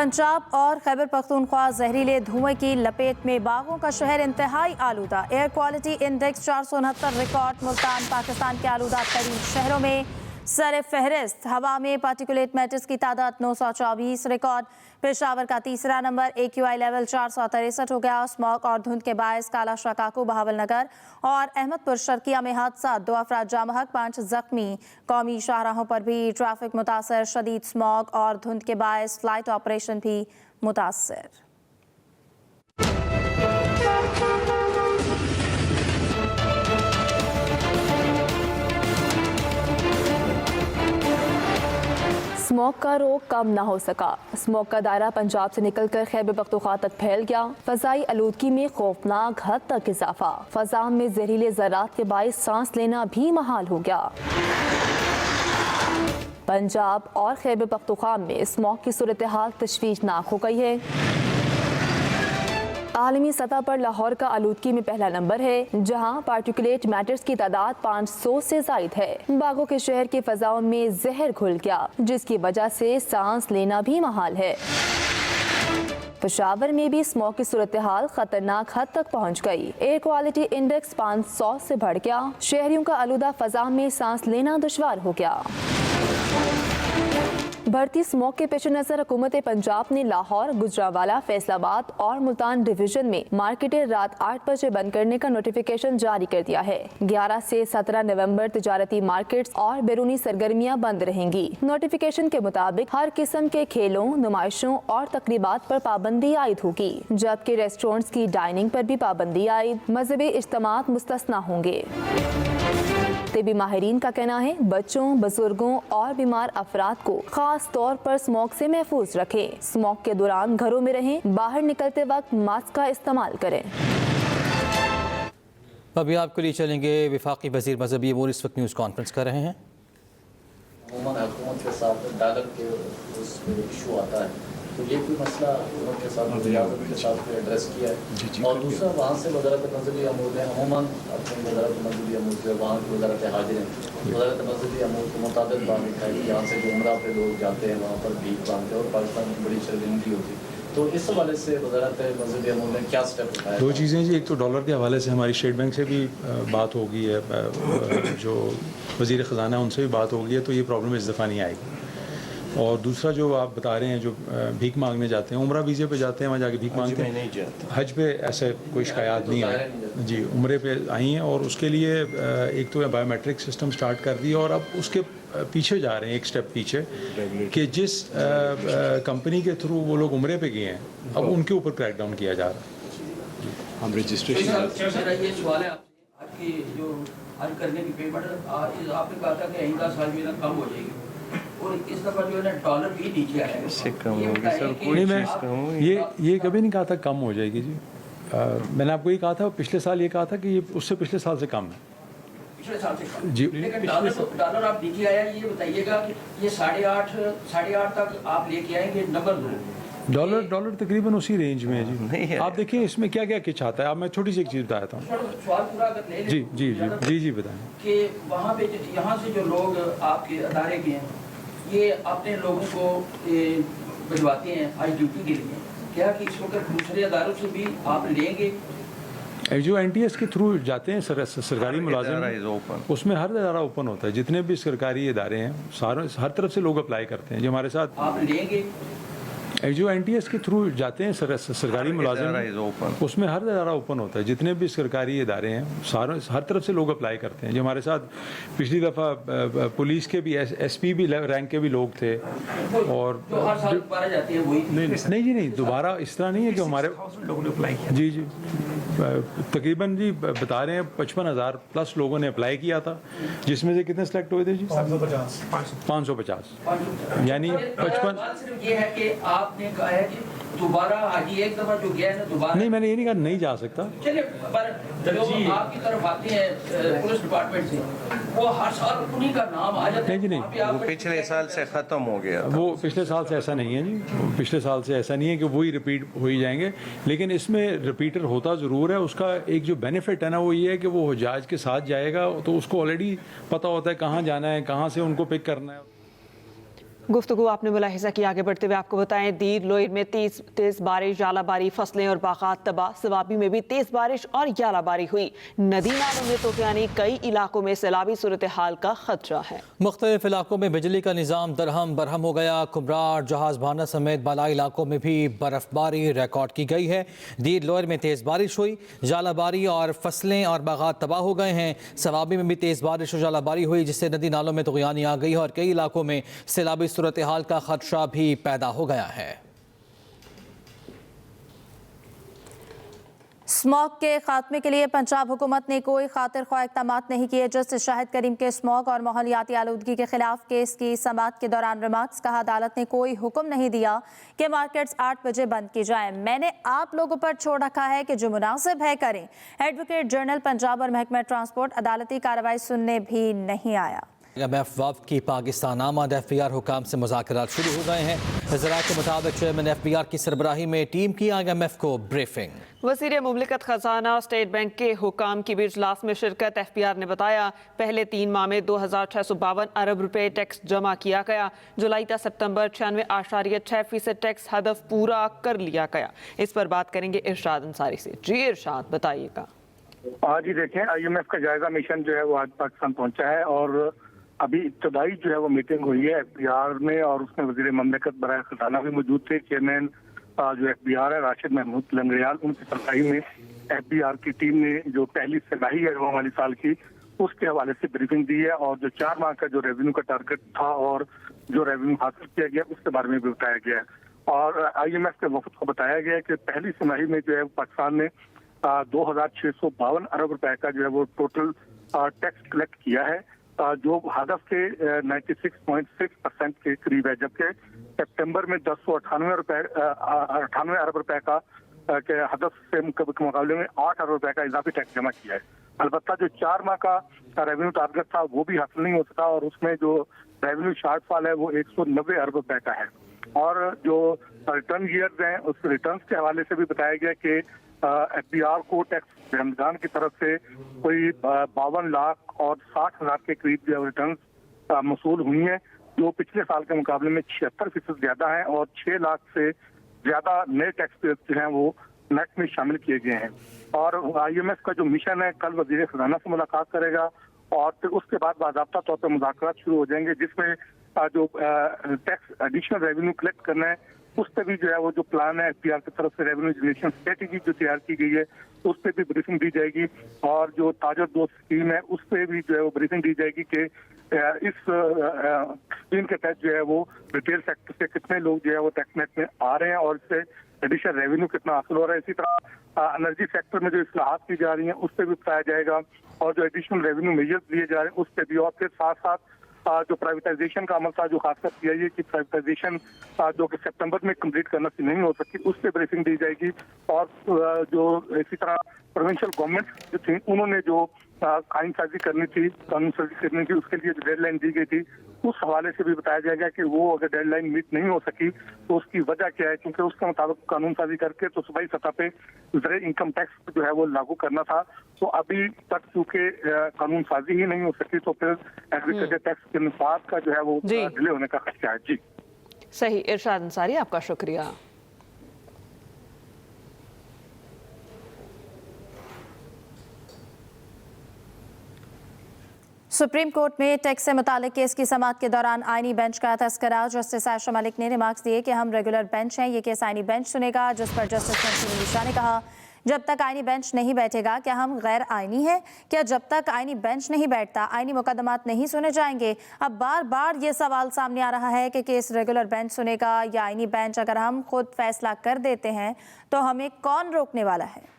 पंजाब और खैबर पख्तूनख्वा जहरीले धुएं की लपेट में बागों का शहर इंतहाई आलूदा। Air quality index 469 record. Multan Pakistan के आलूदा तरीन शहरों में सर फहरिस्त। हवा में पार्टिकुलेट मैटर्स की तादाद 924 रिकॉर्ड। पेशावर का तीसरा नंबर। AQI लेवल 463 हो गया। स्मॉग और धुंध के बायस काला शकाकू, बहावल नगर और अहमदपुर शर्किया में हादसा, 2 अफराद जामहक, 5 जख्मी। कौमी शाहराहों पर भी ट्रैफिक मुतासर। शदीद स्मॉग और धुंध के बायस फ्लाइट ऑपरेशन भी मुतासर। स्मॉग का रोक कम न हो सका। स्मॉग का दायरा पंजाब से निकलकर खैबर पख्तूनख्वा तक फैल गया। फजाई आलूदगी में खौफनाक हद तक इजाफा। फजा में जहरीले ज़रात के बाइस सांस लेना भी महाल हो गया। पंजाब और खैबर पख्तूनख्वा में स्मॉग की सूरत हाल तशवीशनाक हो गई है। आलमी सतह पर लाहौर का आलूदगी में पहला नंबर है, जहां पार्टिकुलेट मैटर्स की तादाद 500 से जायद है। बागों के शहर की फजाओं में जहर घुल गया, जिसकी वजह से सांस लेना भी महाल है। पेशावर में भी स्मॉग की सूरत हाल खतरनाक हद तक पहुंच गई। एयर क्वालिटी इंडेक्स 500 से बढ़ गया। शहरियों का आलूदा फजा में सांस लेना दुश्वार हो गया। बढ़ती स्मॉग के पेश नजर हुकूमत पंजाब ने लाहौर, गुजरांवाला, फैसलाबाद और मुल्तान डिवीजन में मार्केटें रात 8 बजे बंद करने का नोटिफिकेशन जारी कर दिया है। 11 से 17 नवंबर तजारती मार्केट्स और बैरूनी सरगर्मियां बंद रहेंगी। नोटिफिकेशन के मुताबिक हर किस्म के खेलों, नुमाइशों और तकरीबात पर पाबंदी आयद होगी, जबकि रेस्टोरेंट्स की डाइनिंग पर भी पाबंदी आयद। मजहबी इज्तिमात मुस्तस्ना होंगे। तिबी माहिरीन का कहना है बच्चों, बुजुर्गों और बीमार अफराद को खास तौर पर स्मॉग से महफूज रखें। स्मॉग के दौरान घरों में रहें। बाहर निकलते वक्त मास्क का इस्तेमाल करें। अभी आपके लिए चलेंगे वफाकी वज़ीर मजहबी अमूर इस वक्त न्यूज़ कॉन्फ्रेंस कर रहे हैं। हुकूमत के साथ डॉलर के उस इशू आता है, तो ये कोई मसला हुकूमत के साथ के साथ एड्रेस किया है। और दूसरा वहाँ से वज़ारत मज़हबी अमूर ने अमूमन अपनी वज़ारत मज़हबी अमूर से वहाँ की वज़ारत हाजिर हैं, वज़ारत मज़हबी अमूर को मुताबिक बात लिखा है कि यहाँ से जो उम्रा पे लोग जाते हैं वहाँ पर भीख मांगते हैं और पाकिस्तान की बड़ी शर्मिंदगी होती है। तो इस हवाले से वज़ारत मज़हबी अमूर ने क्या स्टेप उठाया? दो चीज़ें जी, एक तो डॉलर के हवाले से हमारी स्टेट बैंक से भी बात हो गई है, जो वज़ीर ख़जाना उनसे भी बात हो गई है, तो ये प्रॉब्लम इस दफ़ा नहीं आएगी। और दूसरा जो आप बता रहे हैं, जो भीख मांगने जाते हैं, उम्रा वीज़े पे जाते हैं, वहाँ जाके भीख मांगते हैं। हज पे ऐसे कोई शिकायत नहीं है जी, उम्रे पे आई हैं और उसके लिए एक तो बायोमेट्रिक सिस्टम स्टार्ट कर दिया और अब उसके पीछे जा रहे हैं, एक स्टेप पीछे, कि जिस कंपनी के थ्रू वो लोग उम्रे पे गए हैं, अब उनके ऊपर क्रैकडाउन किया जा रहा है। हम रजिस्ट्रेशन आपकी जो हज करने की पेमेंट आपने कहा था कि आइंदा साल जो है ना कम हो जाएगी, और इस दफा जो है ना डॉलर भी नीचे आया है। इससे कम होगी सर, कोई मैं ये कभी नहीं कहा था कम हो जाएगी जी। मैंने आपको ये कहा था, पिछले साल ये कहा था कि ये उससे पिछले साल से कम है, पिछले साल से कम जी। लेकिन डॉलर आप नीचे आया, ये बताइएगा कि ये 8.5 तक आप लेके आएंगे नंबर 2? डॉलर तकरीबन उसी रेंज में है जी। आप देखिए इसमें क्या क्या किच आता है। आप मैं छोटी सी एक चीज़ बताया था, सवाल पूरा कर ले। जी जी जी जी जी बताएं कि वहाँ पे यहाँ से जो लोग आपके अदारे के हैं, ये अपने लोगों को भिजवाते हैं आज ड्यूटी के लिए, क्या कि इस वक्त दूसरे अदारों से भी आप लेंगे? जो NTS के थ्रू जाते हैं सरकारी मुलाजिम, उसमें हर इदारा ओपन होता है। जितने भी सरकारी इदारे हैं सारे हर तरफ से लोग अप्लाई करते हैं जो हमारे साथ आप लेंगे। जो NTS के थ्रू जाते हैं सरकारी मुलाजिम, उसमें हर इदारा ओपन होता है। जितने भी सरकारी इदारे हैं सारे हर तरफ से लोग अप्लाई करते हैं जो हमारे साथ पिछली दफ़ा पुलिस के भी SP भी रैंक के भी लोग थे। और जो हर साल दोबारा जाते हैं वही? नहीं जी, नहीं, दोबारा इस तरह नहीं है कि हमारे लोगों ने अप्लाई किया। जी जी, तकरीबन जी बता रहे हैं 55,000 प्लस लोगों ने अप्लाई किया था, जिसमें से कितने सेलेक्ट हुए थे जी? 550। यानी 55। ये है कि आपने कहा है कि दोबारा हाजी एक दफा जो गया है ना दोबारा नहीं, मैंने ये नहीं कहा नहीं जा सकता। चलिए, पर जो आपकी तरफ आते हैं पुलिस डिपार्टमेंट से, वो हर साल उन्हीं का नाम आ जाता है। नहीं जी, नहीं, वो पिछले साल से ख़त्म हो गया था। वो पिछले साल से ऐसा नहीं है जी, पिछले साल से ऐसा नहीं है कि वही रिपीट हो ही जाएंगे, लेकिन इसमें रिपीटर होता ज़रूर है। उसका एक जो बेनिफिट है ना, वो ये है कि वो हुजाज के साथ जाएगा तो उसको ऑलरेडी पता होता है कहाँ जाना है, कहाँ से उनको पिक करना है। गुफ्तगू आपने मुलाहिजा की। आगे बढ़ते हुए आपको बताएं, दीर लोयर में तेज बारिश, जालाबारी, फसलें और बागात तबाह। सवाबी में भी तेज बारिश और जालाबारी हुई। नदी नालों में तो यानी कई इलाकों में सैलाबी सूरत हाल का खतरा है। मुख्तलिफ इलाकों में बिजली का निज़ाम दरहम बरहम हो गया। कुमरार, जहाज भाना समेत बालाई इलाकों में भी बर्फबारी रिकॉर्ड की गई है। दीर लोयर में तेज बारिश हुई, जालाबारी और फसलें और बागात तबाह हो गए हैं। सवाबी में भी तेज बारिश और जालाबारी हुई, जिससे नदी नालों में तुग़यानी आ गई है और कई इलाकों में सैलाबी सूरत हाल का खदशा भी पैदा हो गया है। स्मॉग के खात्मे के लिए पंजाब हुकूमत ने कोई खातिर ख्वाह इक़दामात नहीं किए। जस्टिस शाहिद करीम के स्मॉग और माहौलियाती आलूदगी के खिलाफ केस की समाअत के दौरान रिमार्क्स कहा, अदालत ने कोई हुक्म नहीं दिया कि मार्केट्स 8 बजे बंद की जाएं। मैंने आप लोगों पर छोड़ रखा है कि जो मुनासिब है करें। एडवोकेट जनरल पंजाब और महकमा ट्रांसपोर्ट अदालती कार्रवाई सुनने भी नहीं आया। IMF वफ़द की पाकिस्तान आमद FBR हुकाम से मुज़ाकरात शुरू हो गए हैं। ज़राए के मुताबिक चेयरमैन FBR की सरबराही में टीम की IMF को ब्रीफिंग। वज़ीर मुमलिकत खजाना और स्टेट बैंक के हुकाम की भी इजलास में शिरकत। FBR ने बताया, पहले 3 माह में 2652 अरब रुपए टैक्स जमा किया गया। जुलाई तक सितंबर 96.6% टैक्स हदफ पूरा कर लिया गया। इस पर बात करेंगे इरशाद अंसारी से। जी इरशाद, बताइएगा। आज ही देखें, IMF का जायजा मिशन जो है वो आज पाकिस्तान पहुंचा है और अभी इब्तदाई जो है वो मीटिंग हुई है FBR में और उसमें वज़ीर ममलिकत बराए खजाना भी मौजूद थे। चेयरमैन जो FBR है राशिद महमूद लंगड़ियाल, उनकी सरबराही में FBR की टीम ने जो पहली सरबराही है रवा वाली साल की, उसके हवाले से ब्रीफिंग दी है और जो 4 माह का जो रेवेन्यू का टारगेट था और जो रेवेन्यू हासिल किया गया उसके बारे में भी बताया गया है। और IMF के वफद को बताया गया है कि पहली तिमाही में जो है पाकिस्तान ने 2652 अरब रुपए का जो है वो टोटल टैक्स कलेक्ट किया है, जो हदफ के 96.6% के करीब है। जबकि सितंबर में 98 अरब रुपए का के हदफ से मुकाबले में 8 अरब रुपए का इजाफी टैक्स जमा किया है। अलबत्ता जो 4 माह का रेवेन्यू टारगेट था वो भी हासिल नहीं हो सका और उसमें जो रेवेन्यू शॉर्टफॉल है वो 190 अरब रुपए का है। और जो रिटर्न ईयर्स हैं उस रिटर्न के हवाले से भी बताया गया कि FBR को टैक्स रमजान की तरफ से कोई 52 लाख और 60 हजार के करीब जो रिटर्न मसूल हुई हैं, जो पिछले साल के मुकाबले में 76% ज्यादा है और 6 लाख से ज्यादा नए टैक्स पेयर्स जो हैं वो नेट में शामिल किए गए हैं। और IMF का जो मिशन है कल वजीर खजाना से मुलाकात करेगा और फिर उसके बाद बाज़ाब्ता तौर पर मुज़ाकरात शुरू हो जाएंगे, जिसमें जो टैक्स एडिशनल रेवेन्यू कलेक्ट करना है उस पर भी जो है वो जो प्लान है FBR की तरफ से रेवेन्यू जनरेशन स्ट्रेटेजी जो तैयार की गई है उस पर भी ब्रीफिंग दी जाएगी। और जो ताजर दोस्त स्कीम है उस पर भी जो है वो ब्रीफिंग दी जाएगी कि इस स्कीम के तहत जो है वो रिटेल सेक्टर से कितने लोग जो है वो टैक्स नेट में आ रहे हैं और इससे एडिशनल रेवेन्यू कितना हासिल हो रहा है। इसी तरह एनर्जी सेक्टर में जो इस्लाहात की जा रही हैं उस पर भी बताया जाएगा और जो एडिशनल रेवेन्यू मेजर्स लिए जा रहे हैं उस पर भी। और फिर साथ साथ जो प्राइवेटाइजेशन का अमल था, जो खासकर PIA की प्राइवेटाइजेशन जो कि सितंबर में कंप्लीट करना नहीं हो सकी, उस पर ब्रीफिंग दी जाएगी। और जो इसी तरह प्रोविंशियल गवर्नमेंट जो थी उन्होंने जो आइन साजी करनी थी, कानून साजी करनी थी, उसके लिए जो डेडलाइन दी गई थी उस हवाले से भी बताया जाएगा कि वो अगर डेडलाइन मीट नहीं हो सकी तो उसकी वजह क्या है, क्योंकि उसके मुताबिक कानून साजी करके तो सूबाई सतह पे ज़र इनकम टैक्स जो है वो लागू करना था, तो अभी तक चूंकि कानून साजी ही नहीं हो सकी तो फिर एग्रीकल्चर टैक्स के निफाज का जो है वो डिले होने का खदशा है। जी सही, इरशाद अंसारी आपका शुक्रिया। सुप्रीम कोर्ट में टैक्स से मुतालिक केस की समाअत के दौरान आईनी बेंच का तस्करा। जस्टिस आयशा मलिक ने रिमार्क्स दिए कि हम रेगुलर बेंच हैं, ये केस आईनी बेंच सुनेगा, जिस पर जस्टिस मंसूर अली शाह ने कहा जब तक आईनी बेंच नहीं बैठेगा क्या हम गैर आईनी हैं? क्या जब तक आईनी बेंच नहीं बैठता आईनी मुकदमात नहीं सुने जाएंगे? अब बार बार ये सवाल सामने आ रहा है कि केस रेगुलर बेंच सुनेगा या आईनी बेंच। अगर हम खुद फैसला कर देते हैं तो हमें कौन रोकने वाला है?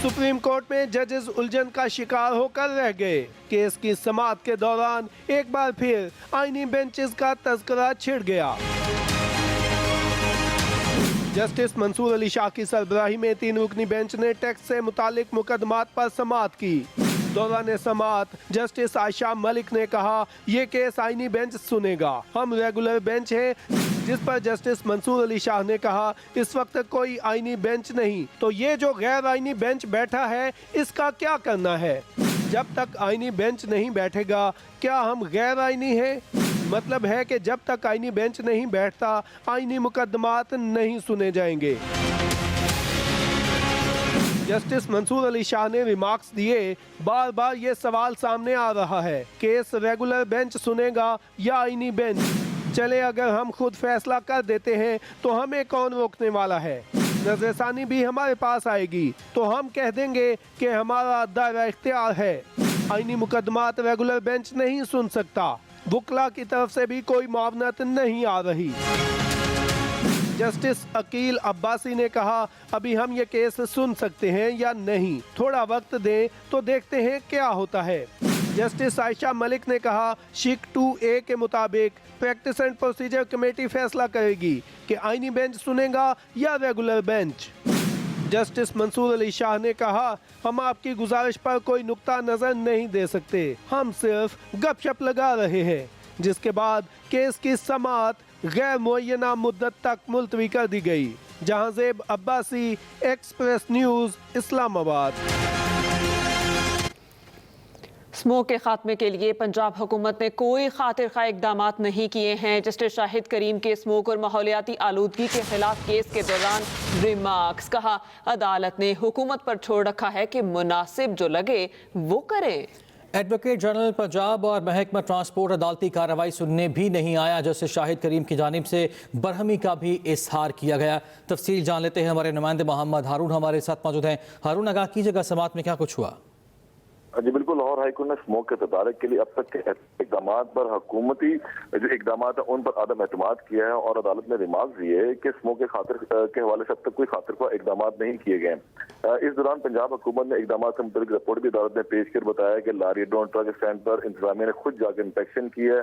सुप्रीम कोर्ट में जजेस उलझन का शिकार होकर रह गए। केस की समाअत के दौरान एक बार फिर आईनी बेंचेस का तस्करा छिड़ गया। जस्टिस मंसूर अली शाह की सरबराही में 3 रुकनी बेंच ने टैक्स से मुतालिक मुकदमात पर समाअत की। दौरान समाअत जस्टिस आयशा मलिक ने कहा, ये केस आईनी बेंच सुनेगा, हम रेगुलर बेंच है। जिस पर जस्टिस मंसूर अली शाह ने कहा, इस वक्त कोई आईनी बेंच नहीं, तो ये जो गैर आईनी बेंच बैठा है इसका क्या करना है? जब तक आईनी बेंच नहीं बैठेगा क्या हम गैर आईनी हैं? मतलब है कि जब तक आईनी बेंच नहीं बैठता आईनी मुकदमात नहीं सुने जाएंगे। जस्टिस मंसूर अली शाह ने रिमार्क्स दिए, बार बार ये सवाल सामने आ रहा है, केस रेगुलर बेंच सुनेगा या आईनी बेंच? चले अगर हम खुद फैसला कर देते हैं तो हमें कौन रोकने वाला है? नजरसानी भी हमारे पास आएगी तो हम कह देंगे कि हमारा दायरा इख्तियार है, आईनी मुकदमात रेगुलर बेंच नहीं सुन सकता। वुकला की तरफ से भी कोई मुआवनत नहीं आ रही। जस्टिस अकील अब्बासी ने कहा, अभी हम ये केस सुन सकते हैं या नहीं, थोड़ा वक्त दें तो देखते हैं क्या होता है। जस्टिस आयशा मलिक ने कहा, शिक 2A के मुताबिक प्रैक्टिस एंड प्रोसीजर कमेटी फैसला करेगी कि आईनी बेंच सुनेगा या regular bench. Justice Mansoor Ali Shah ने कहा, हम आपकी गुजारिश पर कोई नुक्ता नजर नहीं दे सकते, हम सिर्फ गपशप लगा रहे हैं। जिसके बाद केस की समाअत गैर मुअय्यना मुद्दत तक मुलतवी कर दी गई। Jahanzeb Abbasi, express news, Islamabad. Smoke के खात्मे के लिए पंजाब हुकूमत ने कोई खातिर खा इकदाम नहीं किए हैं। जस्टिस शाहिद करीम के स्मोक और माहौलियाती आलूदगी के खिलाफ केस के दौरान रिमार्क्स, कहा अदालत ने हुकूमत पर छोड़ रखा है कि मुनासिब जो लगे वो करे। एडवोकेट जनरल पंजाब और महकमा ट्रांसपोर्ट अदालती कार्रवाई सुनने भी नहीं आया। जस्टिस शाहिद करीम की जानिब से बरहमी का भी इजहार किया गया। तफसील जान लेते हैं, हमारे नुमाइंदे मोहम्मद हारून हमारे साथ मौजूद हैं। हारून, आगाह कीजिएगा, समाअत में क्या कुछ हुआ? जी बिल्कुल, लाहौर हाईकोर्ट ने स्मोक के तदारक के लिए अब तक के इकदाम पर हुकूमती जो इकदाम है उन पर आदम एतमाद किया है और अदालत ने रिमार्क दिए कि स्मोक के खातिर के हवाले से अब तक कोई खातिर को इकदाम नहीं किए गए। इस दौरान पंजाब हुकूमत ने इकदाम के मुताबिक रिपोर्ट भी अदालत ने पेश कर बताया कि लारी ड्रोन ट्रक स्टैंड पर इंतजामिया ने खुद जाकर इंस्पेक्शन की है।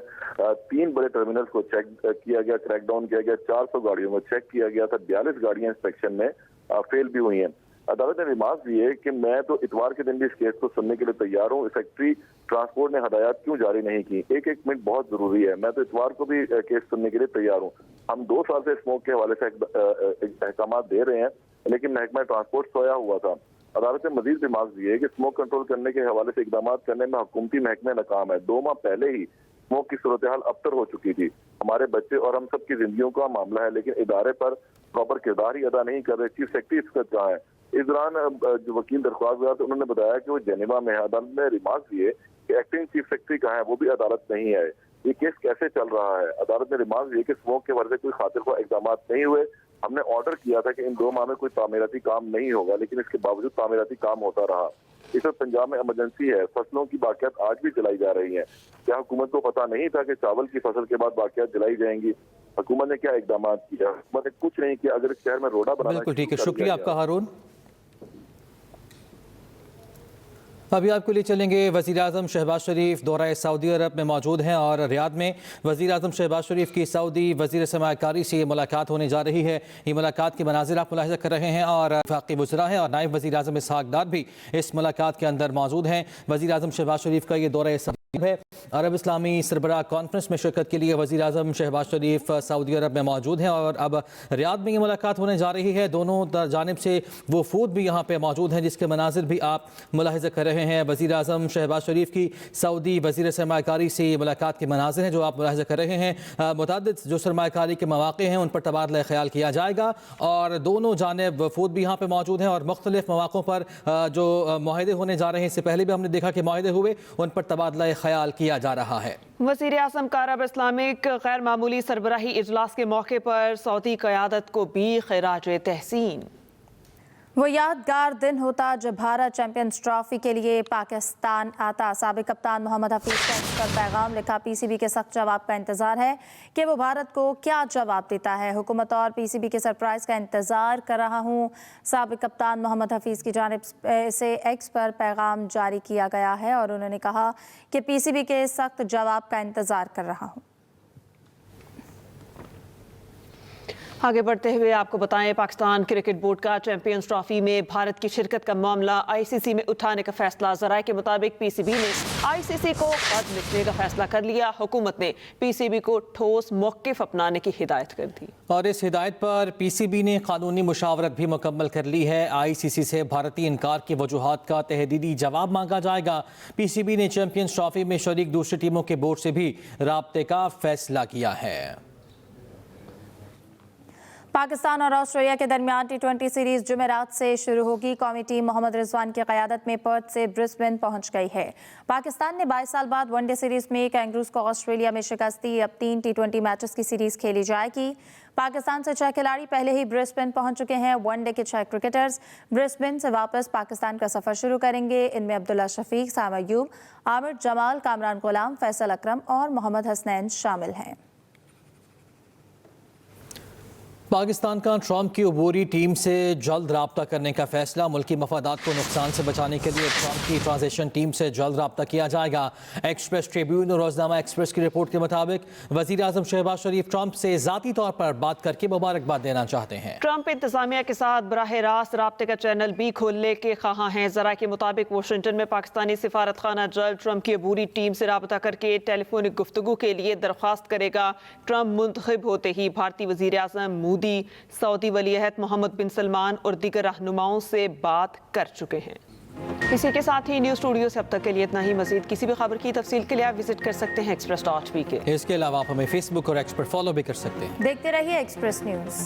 3 बड़े टर्मिनल्स को चेक किया गया, क्रैकडाउन किया गया, 400 गाड़ियों को चेक किया गया था, 42 गाड़ियां इंस्पेक्शन में फेल भी हुई हैं। अदालत ने रिमार्क दिए कि मैं तो इतवार के दिन भी इस केस को सुनने के लिए तैयार हूँ, सेक्रेटरी ट्रांसपोर्ट ने हदायत क्यों जारी नहीं की? एक मिनट बहुत जरूरी है, मैं तो इतवार को भी केस सुनने के लिए तैयार हूँ। हम 2 साल से स्मोक के हवाले से अहकाम दे रहे हैं, लेकिन महकमा ट्रांसपोर्ट सोया हुआ था। अदालत ने मजीद रिमार्क दिए कि स्मोक कंट्रोल करने के हवाले से इकदाम करने में हुकूमती महकमे नाकाम है। 2 माह पहले ही स्मोक की सूरत हाल अबतर हो चुकी थी। हमारे बच्चे और हम सब की जिंदगियों का मामला है, लेकिन इदारे पर प्रॉपर किरदार ही अदा नहीं कर रहे। चीफ सेक्रेटरी इस वक्त कहाँ है? इस दौरान जो वकील दरख्वास्त दिया तो उन्होंने बताया कि वो जेनेवा में है। अदालत ने रिमार्क दिए कि एक्टिंग चीफ सेक्रेटरी कहाँ है, वो भी अदालत नहीं है। ये केस कैसे चल रहा है? अदालत ने रिमार्क दिए कि स्मोक के वजह से कोई खातिर को इकदाम नहीं हुए। हमने ऑर्डर किया था कि इन 2 माह में कोई तामीराती काम नहीं होगा, लेकिन इसके बावजूद तामीराती काम होता रहा। इस वक्त पंजाब में इमरजेंसी है, फसलों की बाकियात आज भी जलाई जा रही हैं। क्या हुकूमत को पता नहीं था कि चावल की फसल के बाद बाकियात जलाई जाएंगी? हुकूमत ने क्या इकदाम किया? हुकूमत ने कुछ नहीं किया। अगर इस शहर में रोडा बनाना, बिल्कुल ठीक है, शुक्रिया आपका हारून। अभी आपके लिए चलेंगे। वज़ीर आज़म शहबाज शरीफ दौरा सऊदी अरब में मौजूद हैं और रियाद में वज़ीर आज़म शहबाज शरीफ की सऊदी वज़ीर सरमायाकारी से मुलाकात होने जा रही है। ये मुलाकात के मनाज़िर आप मुलाहिज़ा कर रहे हैं और वफाकी वज़रा हैं और नायब वज़ीर आज़म इसहाक़ डार भी इस मुलाकात के अंदर मौजूद हैं। वज़ीर आज़म शहबाज शरीफ का ये दौरा है। अरब इस्लामी सरबराह कॉन्फ्रेंस में शिरकत के लिए वज़ीर आज़म शहबाज शरीफ सऊदी अरब में मौजूद हैं और अब रियाद में ये मुलाकात होने जा रही है। दोनों जानिब से वफूद भी यहाँ पे मौजूद हैं, जिसके मनाजिर भी आप मुलाहिज़ा कर रहे हैं। वज़ीर आज़म शहबाज शरीफ की सऊदी वज़ीर सरमायाकारी से ये मुलाकात के मनाजिर हैं जो आप मुलाहिज़ा कर रहे हैं। मुतअद्दिद जो सरमायाकारी के मौक़े हैं उन पर तबादला ख्याल किया जाएगा और दोनों जानिब वफूद भी यहाँ पर मौजूद हैं और मुख्तलिफ मौक़ों पर जो माहिदे होने जा रहे हैं, इससे पहले भी हमने देखा कि माहिदे हुए, उन पर तबादला ख्याल किया जा रहा है। वज़ीर आज़म का अरब इस्लामिक गैर मामूली सरबराही इजलास के मौके पर सऊदी क़यादत को भी खिराज तहसीन। वो यादगार दिन होता जब भारत चैंपियंस ट्रॉफी के लिए पाकिस्तान आता। साबिक कप्तान मोहम्मद हफीज का इस पर पैगाम लिखा, पीसीबी के सख्त जवाब का इंतजार है कि वो भारत को क्या जवाब देता है। हुकूमत और पीसीबी के सरप्राइज का इंतजार कर रहा हूँ। साबिक कप्तान मोहम्मद हफीज की जानिब से एक्स पर पैगाम जारी किया गया है और उन्होंने कहा कि पीसीबी के सख्त जवाब का इंतजार कर रहा हूँ। आगे बढ़ते हुए आपको बताएं, पाकिस्तान क्रिकेट बोर्ड का चैंपियंस ट्रॉफी में भारत की शिरकत का मामला आईसीसी में उठाने का फैसला। ज़राए के मुताबिक पीसीबी ने आईसीसी को खत लिखने का फैसला कर लिया। हुकूमत ने पीसीबी को ठोस मौक़िफ़ अपनाने की हिदायत कर दी और इस हिदायत पर पीसीबी ने कानूनी मुशावरत भी मुकम्मल कर ली है। आईसीसी से भारतीय इनकार की वजूहात का तहदीदी जवाब मांगा जाएगा। पीसीबी ने चैंपियंस ट्रॉफी में शरीक दूसरी टीमों के बोर्ड से भी राब्ते का फैसला किया है। पाकिस्तान और ऑस्ट्रेलिया के दरमियान टी20 सीरीज जुमेरात से शुरू होगी। कौमी टीम मोहम्मद रिजवान की क़यादत में पर्थ से ब्रिस्बेन पहुंच गई है। पाकिस्तान ने 22 साल बाद वनडे सीरीज में कैंगरूज को ऑस्ट्रेलिया में शिकस्त दी। अब 3 टी20 मैचेस की सीरीज खेली जाएगी। पाकिस्तान से 6 खिलाड़ी पहले ही ब्रिस्बेन पहुंच चुके हैं। वनडे के 6 क्रिकेटर्स ब्रिस्बेन से वापस पाकिस्तान का सफर शुरू करेंगे। इनमें अब्दुल्ला शफीक, साम अयूब, आमिर जमाल, कामरान गुलाम, फैसल अकरम और मोहम्मद हसनैन शामिल हैं। पाकिस्तान का ट्रंप की अबूरी टीम से जल्द रब्ता करने का फैसला। मुल्की मफादात को नुकसान से बचाने के लिए ट्रंप की ट्रांजिशन टीम से जल्द रब्ता किया जाएगा। एक्सप्रेस ट्रिब्यून और रोजनामा एक्सप्रेस की रिपोर्ट के मुताबिक वज़ीर आज़म शहबाज शरीफ ट्रंप से ज़ाती तौर पर बात करके मुबारकबाद देना चाहते हैं। ट्रंप इंतजामिया के साथ बराह रास्त राब्ते का चैनल भी खोलने के ख्वाह हैं। ज़रा के मुताबिक वाशिंगटन में पाकिस्तानी सिफारत खाना जल्द ट्रंप की अबूरी टीम से रब्ता करके टेलीफोनिक गुफ्तगू के लिए दरख्वास्त करेगा। ट्रंप मुंतखब होते ही भारतीय वज़ीर आज़म मोदी सऊदी वलीअहद मोहम्मद बिन सलमान और दीगर रहनुमाओं से बात कर चुके हैं। इसी के साथ ही न्यूज़ स्टूडियो से अब तक के लिए इतना ही। मज़ीद किसी भी खबर की तफसील के लिए आप विजिट कर सकते हैं express.pk। इसके अलावा आप हमें फेसबुक और एक्स पर फॉलो भी कर सकते हैं। देखते रहिए एक्सप्रेस न्यूज़।